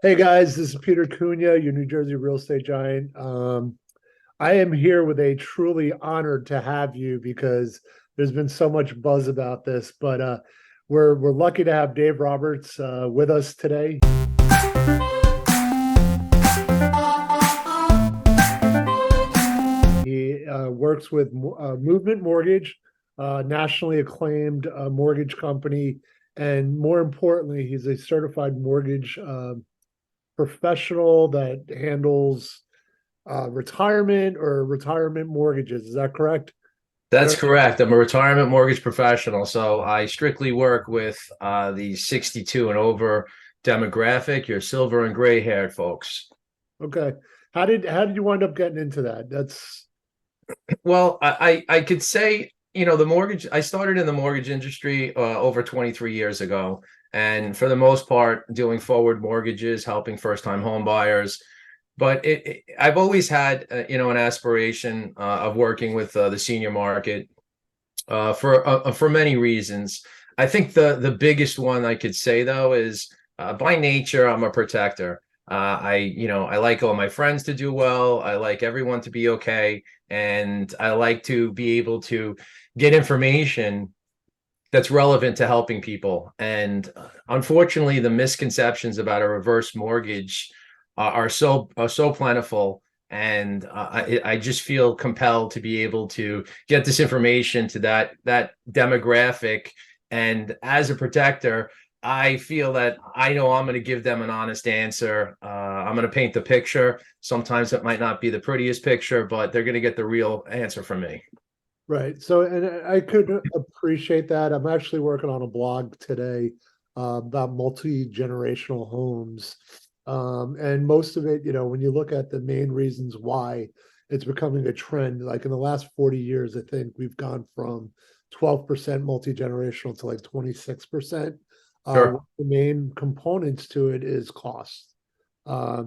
Hey guys, this is Peter Cunha, your New Jersey real estate giant. I am here with a truly honored to have you because there's been so much buzz about this, but we're lucky to have Dave Roberts with us today. He works with Movement Mortgage, nationally acclaimed mortgage company, and more importantly, he's a certified mortgage professional that handles retirement or retirement mortgages. Is that correct? That's correct. I'm a retirement mortgage professional, so I strictly work with the 62 and over demographic, your silver and gray haired folks. Okay. How did you wind up getting into that? That's Well, I could say, the mortgage, I started in the mortgage industry over 23 years ago. And for the most part, doing forward mortgages, helping first time home buyers. But I've always had, an aspiration of working with the senior market for many reasons. I think the biggest one I could say though is by nature I'm a protector. I like all my friends to do well. I like everyone to be okay, and I like to be able to get information that's relevant to helping people. And unfortunately, the misconceptions about a reverse mortgage are so plentiful. And I just feel compelled to be able to get this information to that demographic. And as a protector, I feel that I know I'm going to give them an honest answer. I'm going to paint the picture. Sometimes it might not be the prettiest picture, but they're going to get the real answer from me. right. So, and I could appreciate that. I'm actually working on a blog today about multi-generational homes. And most of it, when you look at the main reasons why it's becoming a trend, like in the last 40 years, I think we've gone from 12% multi-generational to like 26%. Sure. The main components to it is cost,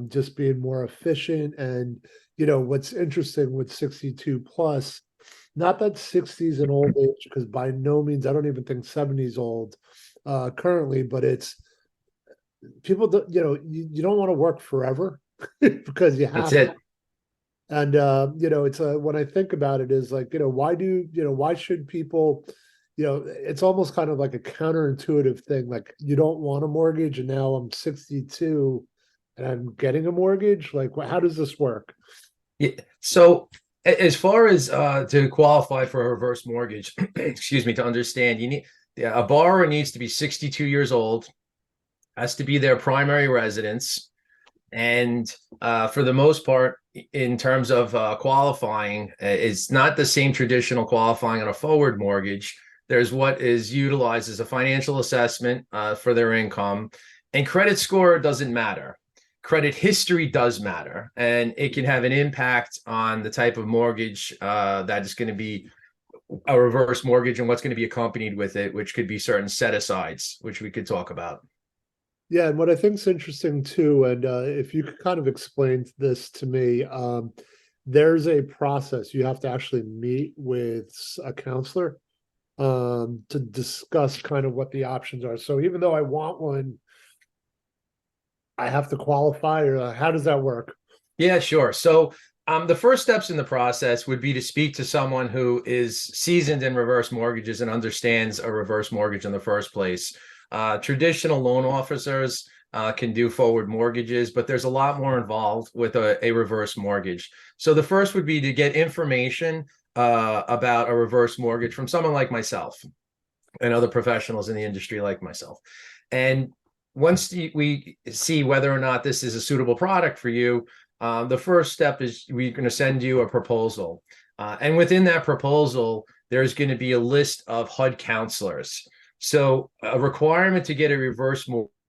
just being more efficient. And, what's interesting with 62 plus, not that 60s an old age, because by no means, I don't even think 70s old currently, but it's people that you don't want to work forever because you That's have to. it. And it's when I think about it is like, why should people, it's almost kind of like a counterintuitive thing. Like you don't want a mortgage and now I'm 62 and I'm getting a mortgage. Like how does this work? Yeah. So as far as to qualify for a reverse mortgage, excuse me, to understand, a borrower needs to be 62 years old, has to be their primary residence, and for the most part, in terms of qualifying, it's not the same traditional qualifying on a forward mortgage. There's what is utilized as a financial assessment for their income, and credit score doesn't matter. Credit history does matter, and it can have an impact on the type of mortgage that is going to be a reverse mortgage and what's going to be accompanied with it, which could be certain set asides, which we could talk about. Yeah, and what I think is interesting too, and if you could kind of explain this to me, there's a process. You have to actually meet with a counselor to discuss kind of what the options are. So even though I want one, I have to qualify, or how does that work? Yeah, sure. So the first steps in the process would be to speak to someone who is seasoned in reverse mortgages and understands a reverse mortgage in the first place. Traditional loan officers can do forward mortgages, but there's a lot more involved with a reverse mortgage. So the first would be to get information about a reverse mortgage from someone like myself and other professionals in the industry like myself. And once we see whether or not this is a suitable product for you, the first step is we're going to send you a proposal. And within that proposal, there's going to be a list of HUD counselors. So a requirement to get a reverse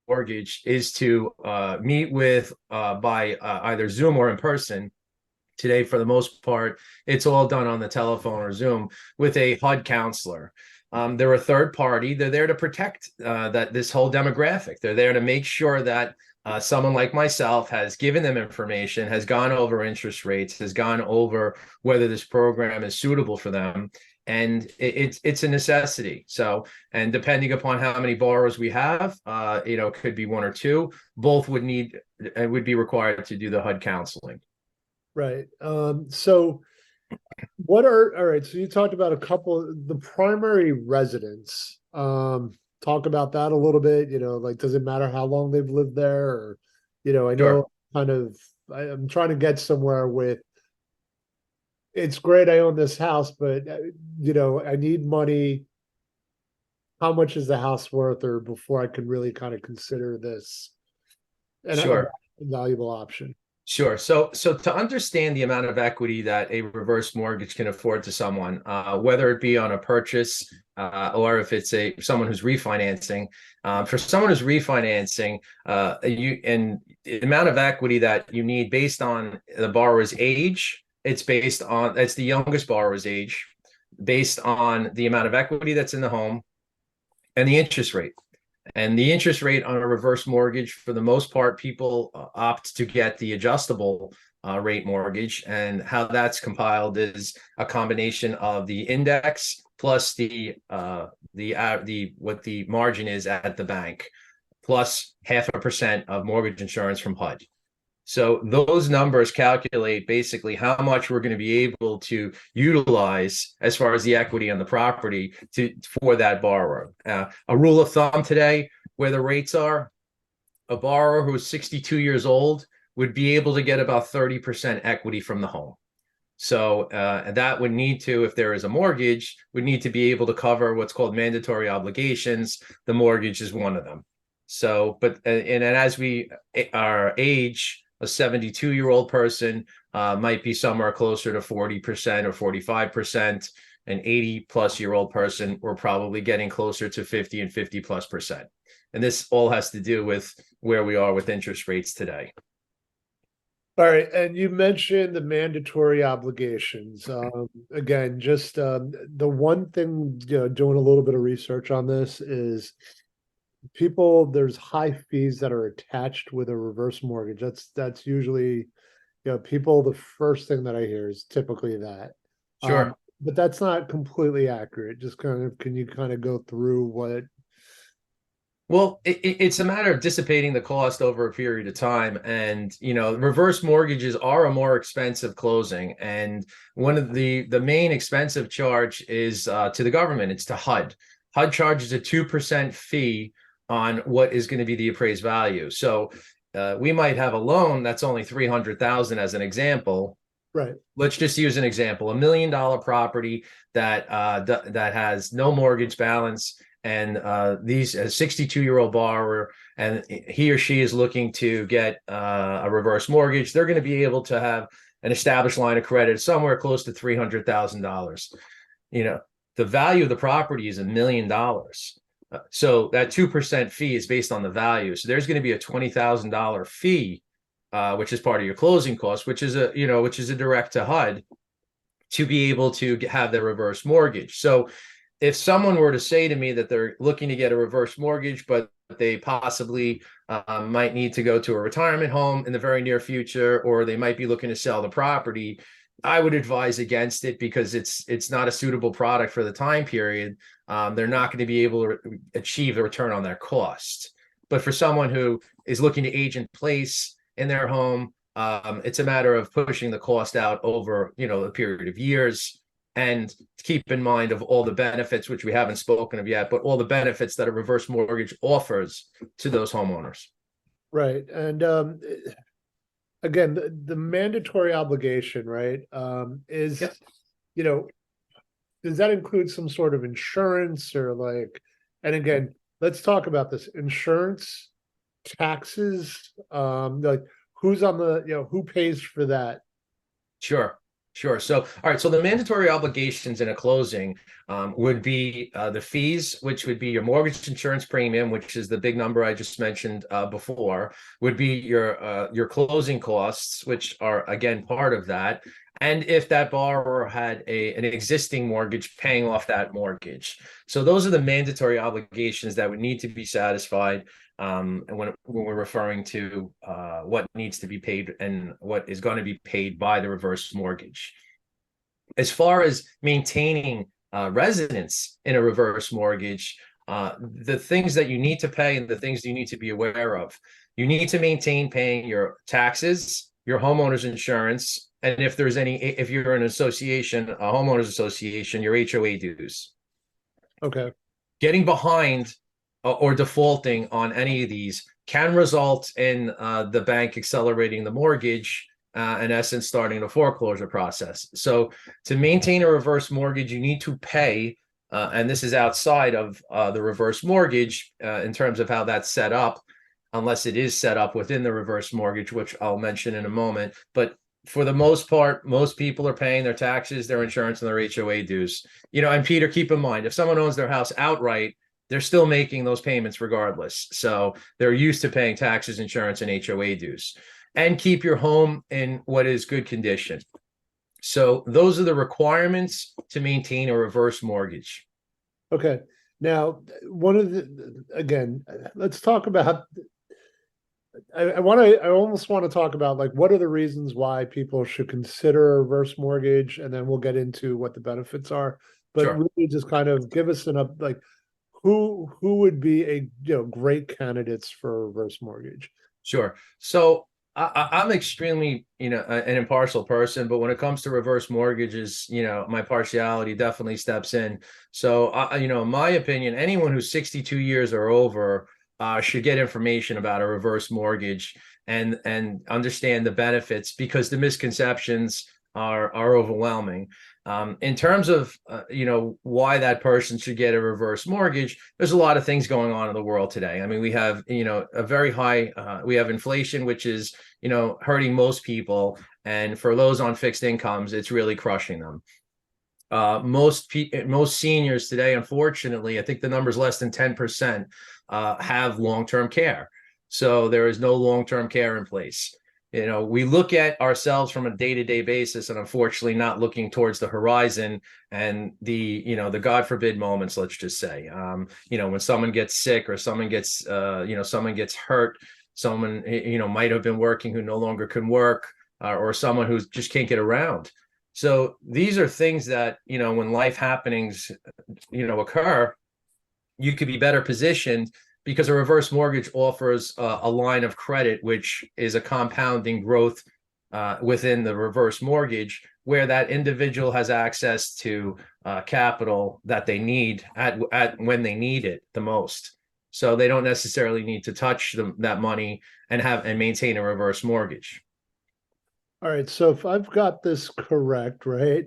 mortgage is to meet with by either Zoom or in person. Today, for the most part, it's all done on the telephone or Zoom with a HUD counselor. They're a third party. They're there to protect this whole demographic. They're there to make sure that someone like myself has given them information, has gone over interest rates, has gone over whether this program is suitable for them, and it's a necessity. So, and depending upon how many borrowers we have, it could be one or two. Both would need and would be required to do the HUD counseling. Right. So what are, all right, so you talked about a couple, the primary residence. Talk about that a little bit, like, does it matter how long they've lived there? Or, I Sure, know I'm trying to get somewhere with, it's great I own this house, but, I need money. How much is the house worth, or before I can really kind of consider this a sure. valuable option? Sure. So to understand the amount of equity that a reverse mortgage can afford to someone, whether it be on a purchase or if it's someone who's refinancing, for someone who's refinancing, the amount of equity that you need based on the borrower's age, it's the youngest borrower's age, based on the amount of equity that's in the home and the interest rate. And the interest rate on a reverse mortgage, for the most part, people opt to get the adjustable rate mortgage. And how that's compiled is a combination of the index plus the what the margin is at the bank, plus 0.5% of mortgage insurance from HUD. So those numbers calculate basically how much we're going to be able to utilize as far as the equity on the property for that borrower. A rule of thumb today, where the rates are, a borrower who is 62 years old would be able to get about 30% equity from the home. So that would need to, if there is a mortgage, would need to be able to cover what's called mandatory obligations. The mortgage is one of them. So, and as our age, a 72-year-old person might be somewhere closer to 40% or 45%. An 80-plus-year-old person, we're probably getting closer to 50 and 50+%. And this all has to do with where we are with interest rates today. All right, and you mentioned the mandatory obligations. Again, just the one thing, doing a little bit of research on this is there's high fees that are attached with a reverse mortgage. That's usually, people, the first thing that I hear is typically that. Sure. But that's not completely accurate. Just can you kind of go through what? Well, it's a matter of dissipating the cost over a period of time. And, reverse mortgages are a more expensive closing. And one of the main expensive charge is to the government. It's to HUD. HUD charges a 2% fee on what is going to be the appraised value. So we might have a loan that's only 300,000 as an example. Right. Let's just use an example: $1 million property that has no mortgage balance, and a 62-year-old borrower, and he or she is looking to get a reverse mortgage. They're going to be able to have an established line of credit somewhere close to $300,000. The value of the property is $1 million. So that 2% fee is based on the value. So there's going to be a $20,000 fee, which is part of your closing cost, which is a direct to HUD, to be able to have the reverse mortgage. So if someone were to say to me that they're looking to get a reverse mortgage, but they possibly might need to go to a retirement home in the very near future, or they might be looking to sell the property, I would advise against it, because it's not a suitable product for the time period. They're not going to be able to achieve a return on their cost. But for someone who is looking to age in place in their home, it's a matter of pushing the cost out over a period of years. And keep in mind of all the benefits, which we haven't spoken of yet, but all the benefits that a reverse mortgage offers to those homeowners. Right. And again, the mandatory obligation, right, is, Yep. Does that include some sort of insurance, or like, and again, let's talk about this: insurance, taxes, like, who's on who pays for that? Sure. Sure. So, all right. So the mandatory obligations in a closing would be the fees, which would be your mortgage insurance premium, which is the big number I just mentioned before, would be your closing costs, which are, again, part of that. And if that borrower had an existing mortgage, paying off that mortgage. So those are the mandatory obligations that would need to be satisfied when we're referring to what needs to be paid and what is going to be paid by the reverse mortgage. As far as maintaining residents in a reverse mortgage, the things that you need to pay and the things you need to be aware of. You need to maintain paying your taxes, your homeowner's insurance, and if there's any, if you're an association, a homeowners association, your HOA dues. Okay. Getting behind or defaulting on any of these can result in the bank accelerating the mortgage, in essence, starting the foreclosure process. So to maintain a reverse mortgage, you need to pay, and this is outside of the reverse mortgage in terms of how that's set up, unless it is set up within the reverse mortgage, which I'll mention in a moment. But for the most part, most people are paying their taxes, their insurance, and their HOA dues. And Peter, keep in mind, if someone owns their house outright, they're still making those payments regardless. So they're used to paying taxes, insurance, and HOA dues. And keep your home in what is good condition. So those are the requirements to maintain a reverse mortgage. Okay. Now, again, let's talk about, I almost want to talk about like, what are the reasons why people should consider a reverse mortgage? And then we'll get into what the benefits are, but Sure. really just kind of give us like, who would be great candidates for a reverse mortgage? Sure. So I'm extremely, an impartial person, but when it comes to reverse mortgages, my partiality definitely steps in. So, in my opinion, anyone who's 62 years or over should get information about a reverse mortgage and understand the benefits, because the misconceptions are overwhelming. In terms of, why that person should get a reverse mortgage, there's a lot of things going on in the world today. I mean, we have, a very high, we have inflation, which is, hurting most people. And for those on fixed incomes, it's really crushing them. Most seniors today, unfortunately, I think the number is less than 10%, have long-term care. So there is no long-term care in place. We look at ourselves from a day-to-day basis, and unfortunately not looking towards the horizon and the God forbid moments, let's just say, when someone gets sick or someone gets, someone gets hurt, someone, might have been working who no longer can work, or someone who just can't get around. So these are things that, when life happenings, occur, you could be better positioned, because a reverse mortgage offers a line of credit, which is a compounding growth within the reverse mortgage, where that individual has access to capital that they need at when they need it the most. So they don't necessarily need to touch that money and maintain a reverse mortgage. All right. So if I've got this correct, right?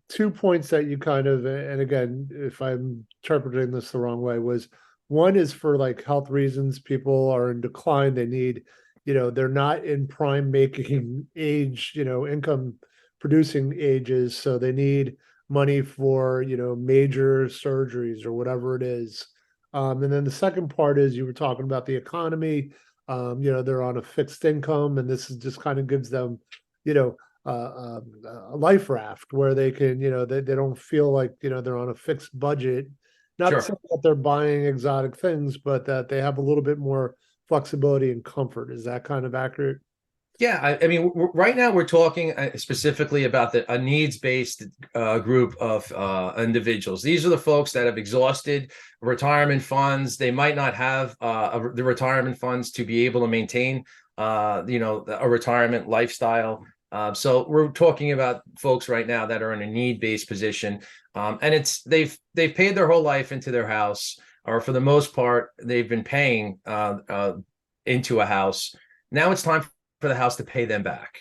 2 points that you kind of, and again, if I'm interpreting this the wrong way, was one is for like health reasons, people are in decline, they need, they're not in prime making age, income producing ages, so they need money for, major surgeries or whatever it is. And then the second part is you were talking about the economy. They're on a fixed income, and this is just kind of gives them, a life raft where they can, they don't feel like, they're on a fixed budget. Not Sure. that they're buying exotic things, but that they have a little bit more flexibility and comfort. Is that kind of accurate? Yeah, I mean, right now we're talking specifically about a needs-based group of individuals. These are the folks that have exhausted retirement funds. They might not have the retirement funds to be able to maintain, a retirement lifestyle. So we're talking about folks right now that are in a need-based position, and they've paid their whole life into their house, or for the most part, they've been paying into a house. Now it's time for the house to pay them back.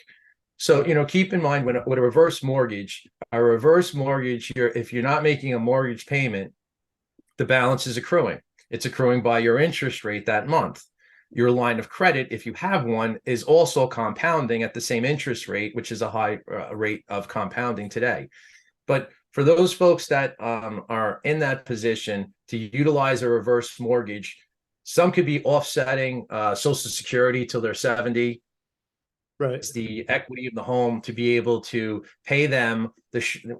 So, keep in mind when with a reverse mortgage, if you're not making a mortgage payment, the balance is accruing. It's accruing by your interest rate that month. Your line of credit, if you have one, is also compounding at the same interest rate, which is a high rate of compounding today. But for those folks that are in that position to utilize a reverse mortgage, some could be offsetting Social Security till they're 70. Right. It's the equity of the home to be able to pay them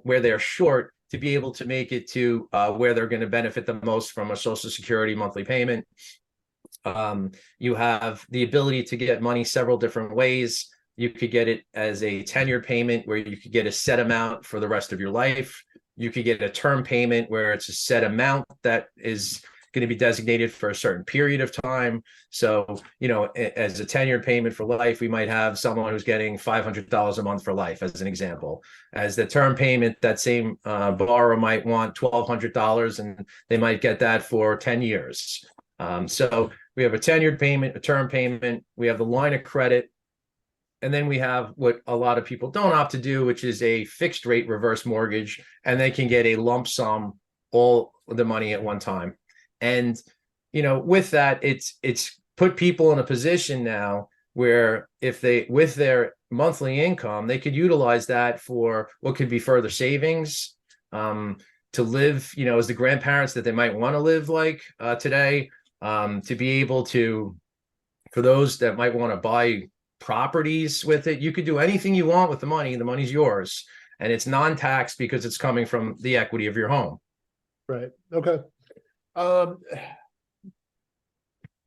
where they're short, to be able to make it to where they're going to benefit the most from a Social Security monthly payment. You have the ability to get money several different ways. You could get it as a 10-year payment where you could get a set amount for the rest of your life. You could get a term payment where it's a set amount that is going to be designated for a certain period of time. So, as a 10-year payment for life, we might have someone who's getting $500 a month for life, as an example. As the term payment, that same borrower might want $1,200, and they might get that for 10 years. So we have a 10-year payment, a term payment, we have the line of credit, and then we have what a lot of people don't opt to do, which is a fixed rate reverse mortgage, and they can get a lump sum, all the money at one time. And, with that, it's put people in a position now where if they, with their monthly income, they could utilize that for what could be further savings, to live, as the grandparents that they might want to live like today, to be able to, for those that might want to buy properties with it, you could do anything you want with the money. The money's yours, and it's non-taxed because it's coming from the equity of your home. Right. Okay.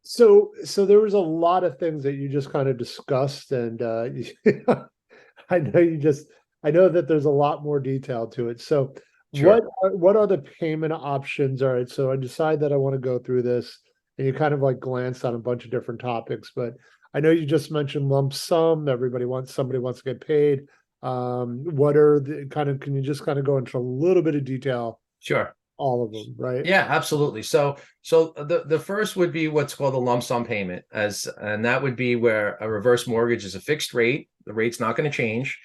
So there was a lot of things that you just kind of discussed, and I know that there's a lot more detail to it. So Sure. what are the payment options? All right. So I decide that I want to go through this, and you kind of like glanced on a bunch of different topics, but I know you just mentioned lump sum. Somebody wants to get paid. What are the can you just kind of go into a little bit of detail? Sure. All of them, right? Yeah, absolutely. So the first would be what's called a lump sum payment, and that would be where a reverse mortgage is a fixed rate. The rate's not going to change.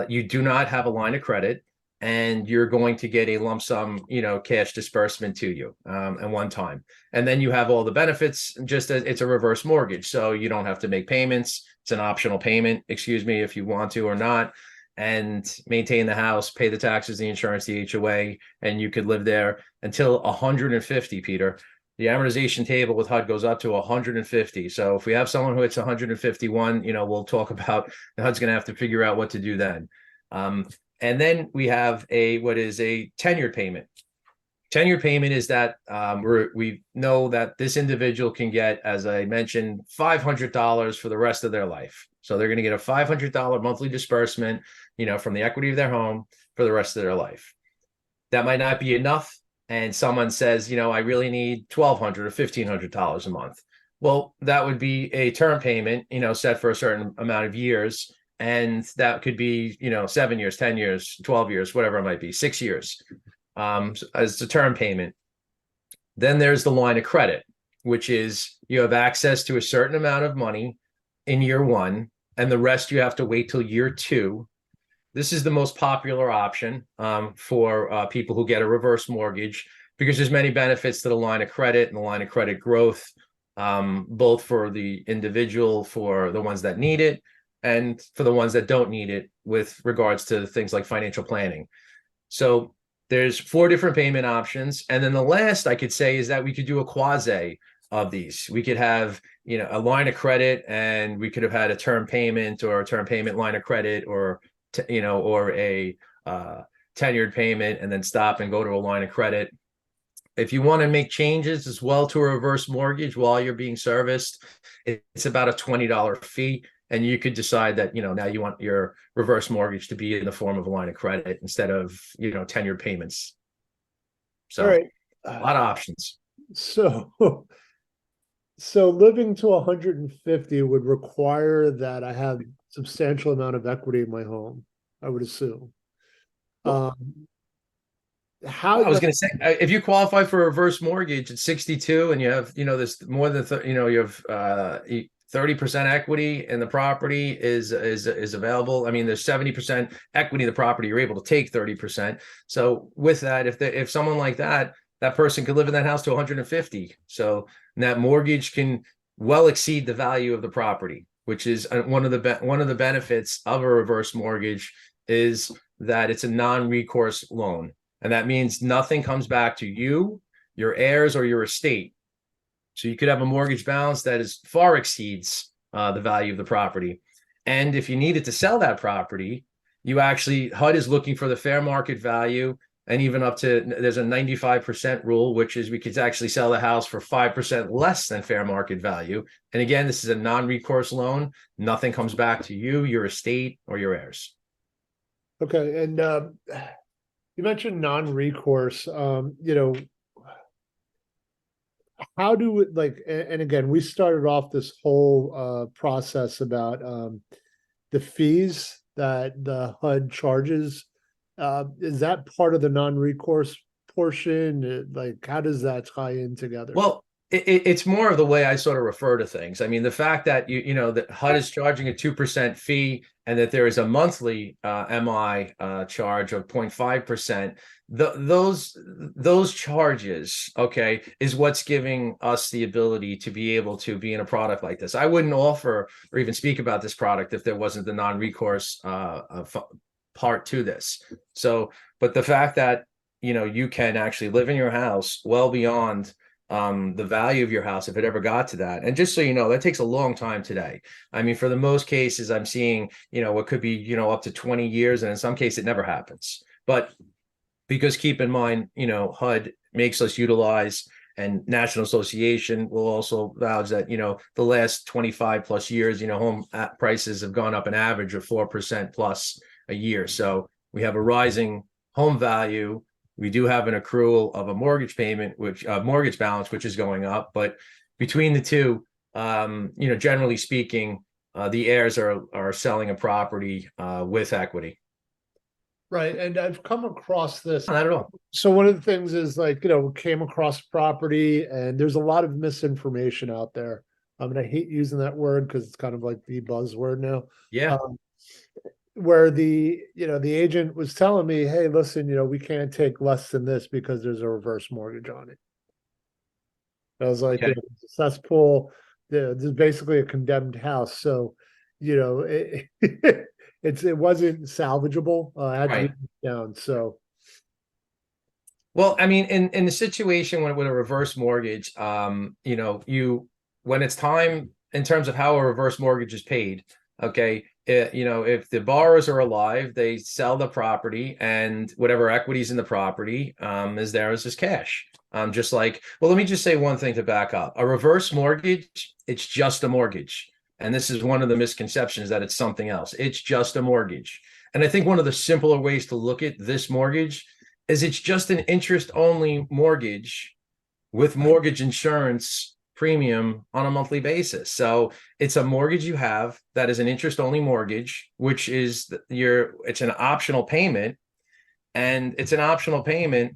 You do not have a line of credit, and you're going to get a lump sum, cash disbursement to you at one time. And then you have all the benefits, just as it's a reverse mortgage. So you don't have to make payments. It's an optional payment, if you want to or not, and maintain the house, pay the taxes, the insurance, the HOA, and you could live there until 150, Peter. The amortization table with HUD goes up to 150. So if we have someone who hits 151, we'll talk about HUD's going to have to figure out what to do then. And then we have what is a 10-year payment. 10-year payment is that we know that this individual can get, as I mentioned, $500 for the rest of their life. So they're going to get a $500 monthly disbursement, from the equity of their home for the rest of their life. That might not be enough. And someone says, I really need $1,200 or $1,500 a month. Well, that would be a term payment, set for a certain amount of years. And that could be, 7 years, 10 years, 12 years, whatever it might be, 6 years, as a term payment. Then there's the line of credit, which is you have access to a certain amount of money in year one, and the rest you have to wait till year two. This is the most popular option for people who get a reverse mortgage, because there's many benefits to the line of credit and the line of credit growth, both for the individual, for the ones that need it, and for the ones that don't need it, with regards to things like financial planning. So there's 4 different payment options. And then the last I could say is that we could do a quasi of these. We could have, a line of credit, and we could have had a term payment or a term payment line of credit, or, or a tenured payment, and then stop and go to a line of credit. If you want to make changes as well to a reverse mortgage while you're being serviced, it's about a $20 fee. And you could decide that, now you want your reverse mortgage to be in the form of a line of credit instead of, 10-year payments. So All right. A lot of options. So living to 150 would require that I have substantial amount of equity in my home, I would assume. I How was going to say, if you qualify for a reverse mortgage at 62 and you have, this more than, you have 30% equity in the property is available. I mean, there's 70% equity in the property. You're able to take 30%. So with that, if someone like that person could live in that house to 150. So that mortgage can well exceed the value of the property, which is one of the benefits of a reverse mortgage, is that it's a non-recourse loan. And that means nothing comes back to you, your heirs, or your estate. So you could have a mortgage balance that far exceeds the value of the property. And if you needed to sell that property, HUD is looking for the fair market value and even up to, there's a 95% rule, which is we could actually sell the house for 5% less than fair market value. And again, this is a non-recourse loan. Nothing comes back to you, your estate, or your heirs. Okay, and you mentioned non-recourse. You know, how do it like? And again, we started off this whole process about the fees that the HUD charges. Is that part of the non-recourse portion? Like, how does that tie in together? Well, it's more of the way I sort of refer to things. I mean, the fact that you know that HUD is charging a 2% fee and that there is a monthly MI charge of 0.5%. Those charges, okay, is what's giving us the ability to be able to be in a product like this. I wouldn't offer or even speak about this product if there wasn't the non-recourse part to this. So, but the fact that you can actually live in your house well beyond the value of your house if it ever got to that. And just so you know, that takes a long time today. I mean, for the most cases, I'm seeing, what could be, up to 20 years. And in some cases, it never happens. But because keep in mind, HUD makes us utilize, and National Association will also vouch that, the last 25 plus years, home prices have gone up an average of 4% plus a year. So we have a rising home value. We do have an accrual of a mortgage payment, which mortgage balance, which is going up. But between the two, generally speaking, the heirs are selling a property with equity. Right, and I've come across this. Not at all. So one of the things is like, came across property, and there's a lot of misinformation out there. I mean, I hate using that word because it's kind of like the buzzword now. Yeah. Where the agent was telling me, hey, listen, we can't take less than this because there's a reverse mortgage on it. I was like, Okay. it's a cesspool. This is basically a condemned house. So, it wasn't salvageable. I had to Right. be down. So, Well, I mean, in the situation with a reverse mortgage, when it's time in terms of how a reverse mortgage is paid, okay, if the borrowers are alive, they sell the property, and whatever equity's in the property is there as cash. Just like, well, let me just say one thing to back up. A reverse mortgage, it's just a mortgage. And this is one of the misconceptions, that it's something else. It's just a mortgage. And I think one of the simpler ways to look at this mortgage is it's just an interest-only mortgage with mortgage insurance premium on a monthly basis. So it's a mortgage you have that is an interest-only mortgage, which is it's an optional payment. And it's an optional payment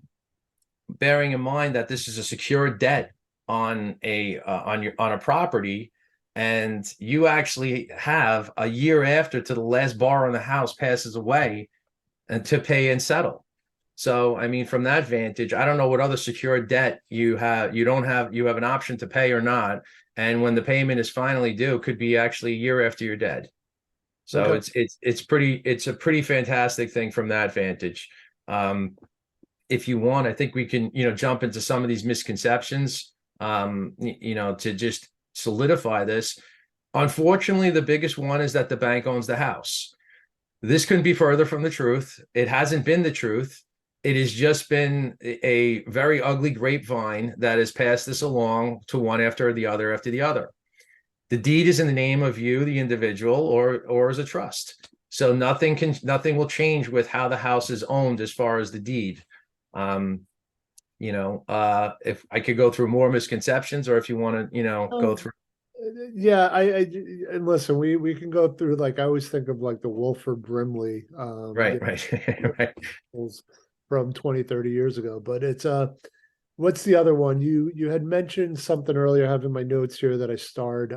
bearing in mind that this is a secured debt on a property, and you actually have a year after to the last borrower in the house passes away and to pay and settle. So, I mean, from that vantage, I don't know what other secured debt you have. You have an option to pay or not. And when the payment is finally due, could be actually a year after you're dead. So okay. It's a pretty fantastic thing from that vantage. If you want, I think we can, jump into some of these misconceptions, to just solidify this. Unfortunately, the biggest one is that the bank owns the house. This couldn't be further from the truth. It hasn't been the truth. It has just been a very ugly grapevine that has passed this along to one after the other after the other. The deed is in the name of you, the individual, or as a trust. So nothing will change with how the house is owned as far as the deed. If I could go through more misconceptions, or if you want to, go through. Yeah, and listen, we can go through, like, I always think of like the Wilford Brimley, Right. from 20, 30 years ago. But it's what's the other one? You had mentioned something earlier. I have in my notes here that I starred.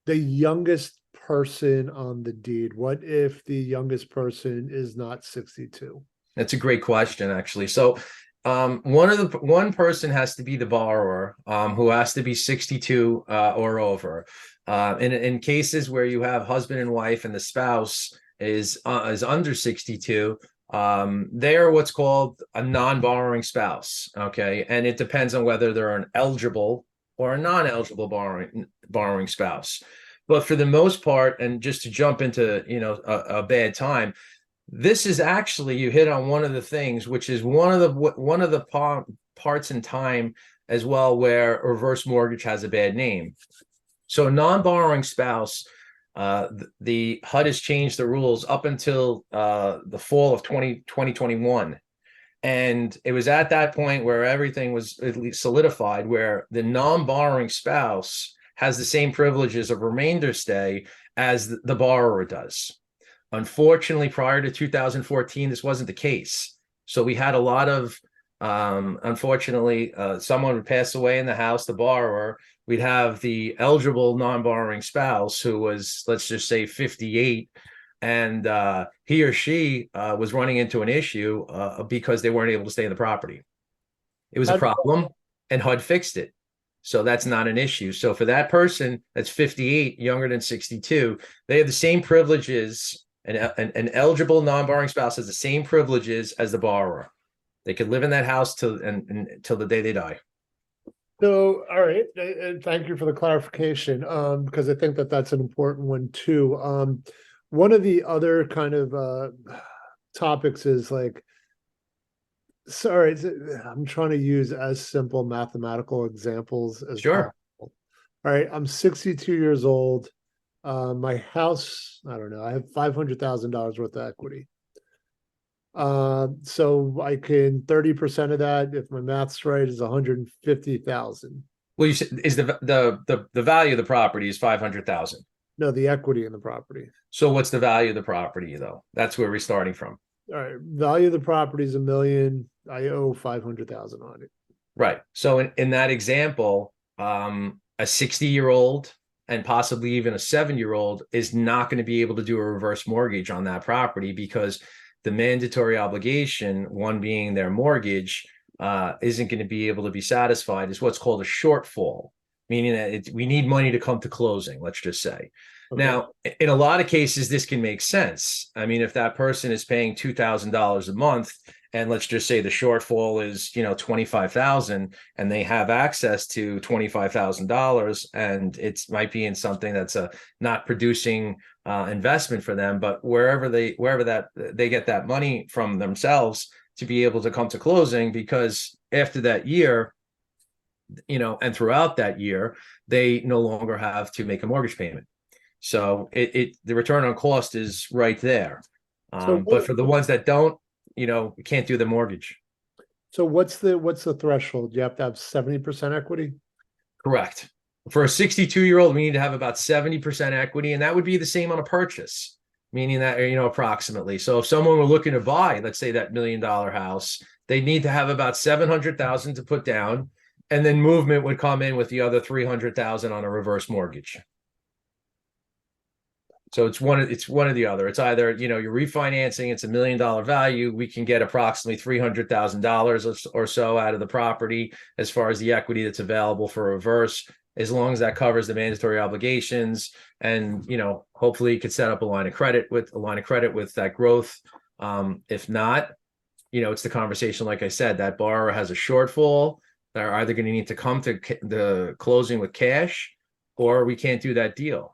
The youngest person on the deed. What if the youngest person is not 62? That's a great question, actually. So one person has to be the borrower, who has to be 62 or over. In cases where you have husband and wife and the spouse is under 62, they are what's called a non-borrowing spouse. Okay, and it depends on whether they're an eligible or a non-eligible borrowing spouse. But for the most part, and just to jump into a bad time, This is actually, you hit on one of the things, which is one of the parts in time as well where a reverse mortgage has a bad name. So non-borrowing spouse, the HUD has changed the rules up until the fall of 2021. And it was at that point where everything was at least solidified, where the non-borrowing spouse has the same privileges of remainder stay as the borrower does. Unfortunately, prior to 2014, this wasn't the case. So we had a lot of, unfortunately, someone would pass away in the house, the borrower. We'd have the eligible non-borrowing spouse who was, let's just say, 58, and he or she was running into an issue because they weren't able to stay in the property. It was a problem, and HUD fixed it. So that's not an issue. So for that person that's 58, younger than 62, they have the same privileges. An eligible non-borrowing spouse has the same privileges as the borrower. They could live in that house till the day they die. So, all right, and thank you for the clarification, because I think that that's an important one too. One of the other kind of topics is like, sorry, I'm trying to use as simple mathematical examples as Sure. possible. All right, I'm 62 years old. My house, I don't know, I have $500,000 worth of equity. So I can 30% of that, if my math's right, is 150,000. Well, you said is the value of the property is 500,000. No, the equity in the property. So what's the value of the property though? That's where we're starting from. All right, value of the property is $1 million. I owe 500,000 on it. Right. So in that example, a 60-year-old and possibly even a 7-year-old is not going to be able to do a reverse mortgage on that property because the mandatory obligation, one being their mortgage, isn't going to be able to be satisfied, is what's called a shortfall, meaning that we need money to come to closing, let's just say. Okay. Now, in a lot of cases, this can make sense. I mean, if that person is paying $2,000 a month, and let's just say the shortfall is, 25,000, and they have access to $25,000, and it might be in something that's not producing investment for them, but wherever they get that money from themselves to be able to come to closing, because after that year, and throughout that year, they no longer have to make a mortgage payment. So the return on cost is right there. But for the ones that don't, you can't do the mortgage. So what's the threshold? You have to have 70% equity? Correct. For a 62-year-old, we need to have about 70% equity, and that would be the same on a purchase, meaning that, approximately. So if someone were looking to buy, let's say, that $1 million house, they'd need to have about 700,000 to put down, and then movement would come in with the other 300,000 on a reverse mortgage. So it's one or the other. It's either, you're refinancing, it's $1 million value. We can get approximately $300,000 or so out of the property as far as the equity that's available for reverse, as long as that covers the mandatory obligations. And, hopefully you could set up a line of credit with that growth. If not, it's the conversation, like I said, that borrower has a shortfall. They're either going to need to come to the closing with cash, or we can't do that deal.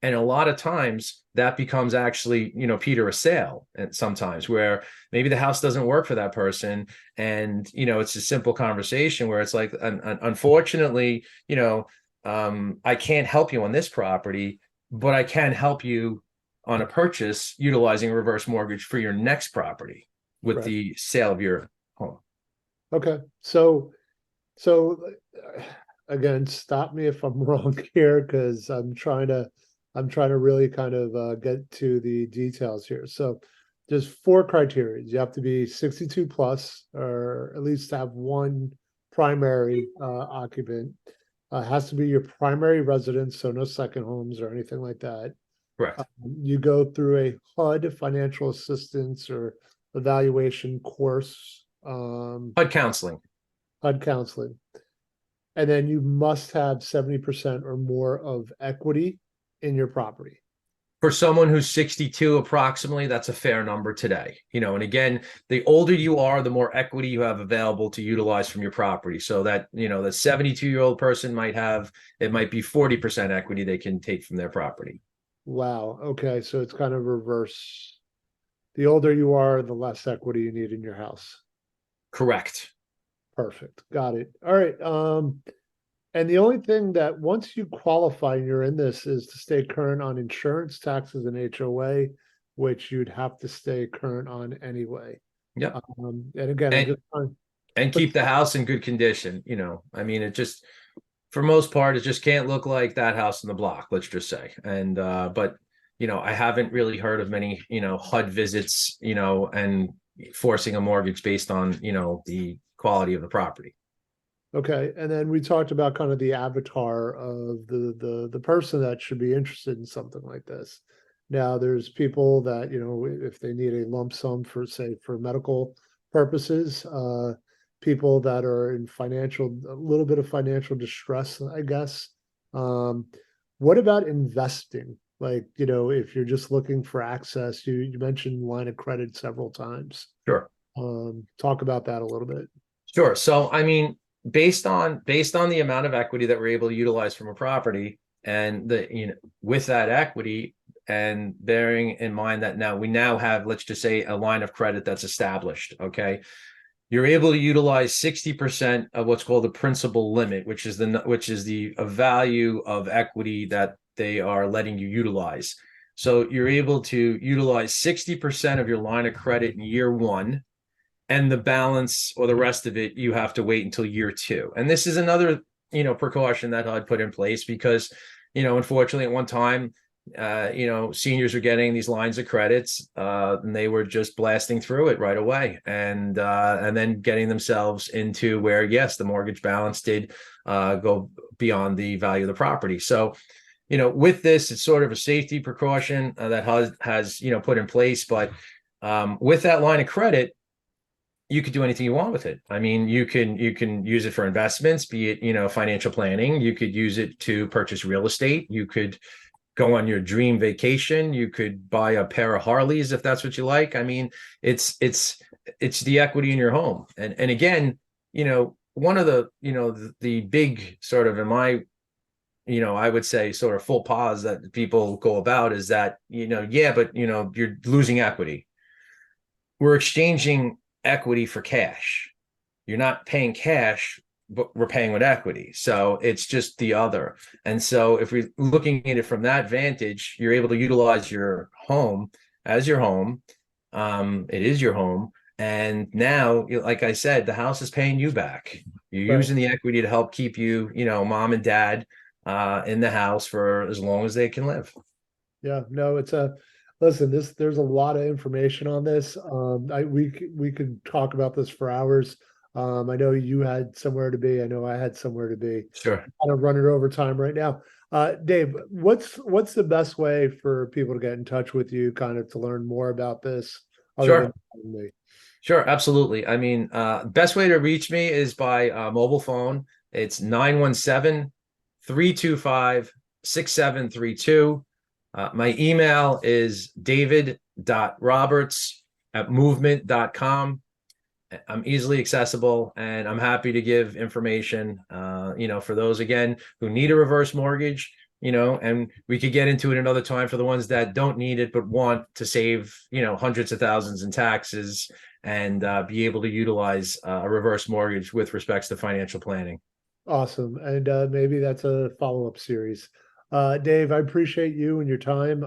And a lot of times that becomes actually, Peter, a sale. And sometimes where maybe the house doesn't work for that person. And, it's a simple conversation where it's like, unfortunately, I can't help you on this property, but I can help you on a purchase utilizing a reverse mortgage for your next property with the sale of your home. Okay. So again, stop me if I'm wrong here, because I'm trying to really kind of get to the details here. So there's 4 criteria. You have to be 62 plus, or at least have one primary occupant. Has to be your primary residence, so no second homes or anything like that. Correct. You go through a HUD financial assistance or evaluation course. HUD counseling. HUD counseling. And then you must have 70% or more of equity in your property. For someone who's 62, approximately, that's a fair number today. And again, the older you are, the more equity you have available to utilize from your property. So that, the 72-year-old person might be 40% equity they can take from their property. Wow. Okay. So it's kind of reverse the older you are, the less equity you need in your house. Correct. Perfect. Got it. All right. And the only thing that once you qualify and you're in this is to stay current on insurance, taxes, and HOA, which you'd have to stay current on anyway. Yep. And again, I'm And just trying, but keep the house in good condition. I mean, it just, for most part, it just can't look like that house in the block, let's just say. And but I haven't really heard of many, HUD visits, and forcing a mortgage based on, the quality of the property. okay. And then we talked about kind of the avatar of the person that should be interested in something like this. Now, there's people that, if they need a lump sum for, say, for medical purposes, people that are in a little bit of financial distress, I guess. What about investing? Like, if you're just looking for access, you mentioned line of credit several times. Sure. Talk about that a little bit. Sure. So, I mean, based on the amount of equity that we're able to utilize from a property, and with that equity, and bearing in mind that we now have, let's just say, a line of credit that's established. Okay. You're able to utilize 60% of what's called the principal limit, which is the value of equity that they are letting you utilize. So you're able to utilize 60% of your line of credit in year one, and the balance or the rest of it, you have to wait until year two. And this is another, precaution that I'd put in place because, unfortunately at one time, seniors are getting these lines of credits, and they were just blasting through it right away, and then getting themselves into where, yes, the mortgage balance did go beyond the value of the property. So, with this, it's sort of a safety precaution that has put in place. But with that line of credit, you could do anything you want with it. I mean, you can use it for investments, be it, financial planning. You could use it to purchase real estate. You could go on your dream vacation. You could buy a pair of Harleys if that's what you like. I mean, it's the equity in your home. And again, one of the big sort of, in my, I would say, sort of full pause that people go about is that, yeah, but you're losing equity. We're exchanging equity for cash. You're not paying cash, but we're paying with equity. So it's just the other. And so if we're looking at it from that vantage, you're able to utilize your home as your home. It is your home. And now, like I said, the house is paying you back. You're Right. using the equity to help keep you, mom and dad in the house for as long as they can live. Yeah, no, listen, there's a lot of information on this. We could talk about this for hours. I know you had somewhere to be. I know I had somewhere to be. Sure. Kind of running over time right now. Dave, what's the best way for people to get in touch with you, kind of to learn more about this, other Sure. than me? Sure, absolutely. I mean, best way to reach me is by mobile phone. It's 917-325-6732. My email is david.roberts@movement.com. I'm easily accessible, and I'm happy to give information, for those, again, who need a reverse mortgage, and we could get into it another time for the ones that don't need it but want to save, hundreds of thousands in taxes, and be able to utilize a reverse mortgage with respects to financial planning. Awesome. And maybe that's a follow-up series. Dave, I appreciate you and your time.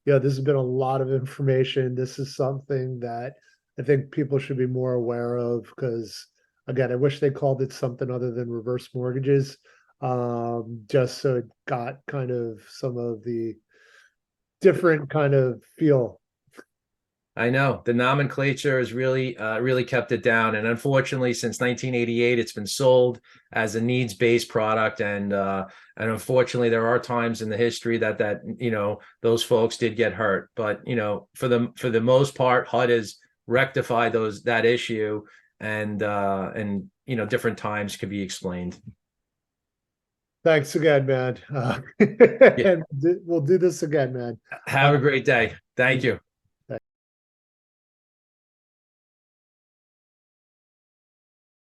Yeah, this has been a lot of information. This is something that I think people should be more aware of because, again, I wish they called it something other than reverse mortgages, just so it got kind of some of the different kind of feel. I know the nomenclature has really kept it down, and unfortunately, since 1988, it's been sold as a needs-based product, and unfortunately, there are times in the history that those folks did get hurt. But for the most part, HUD has rectified that issue, and different times could be explained. Thanks again, man. Yeah. And we'll do this again, man. Have a great day. Thank you.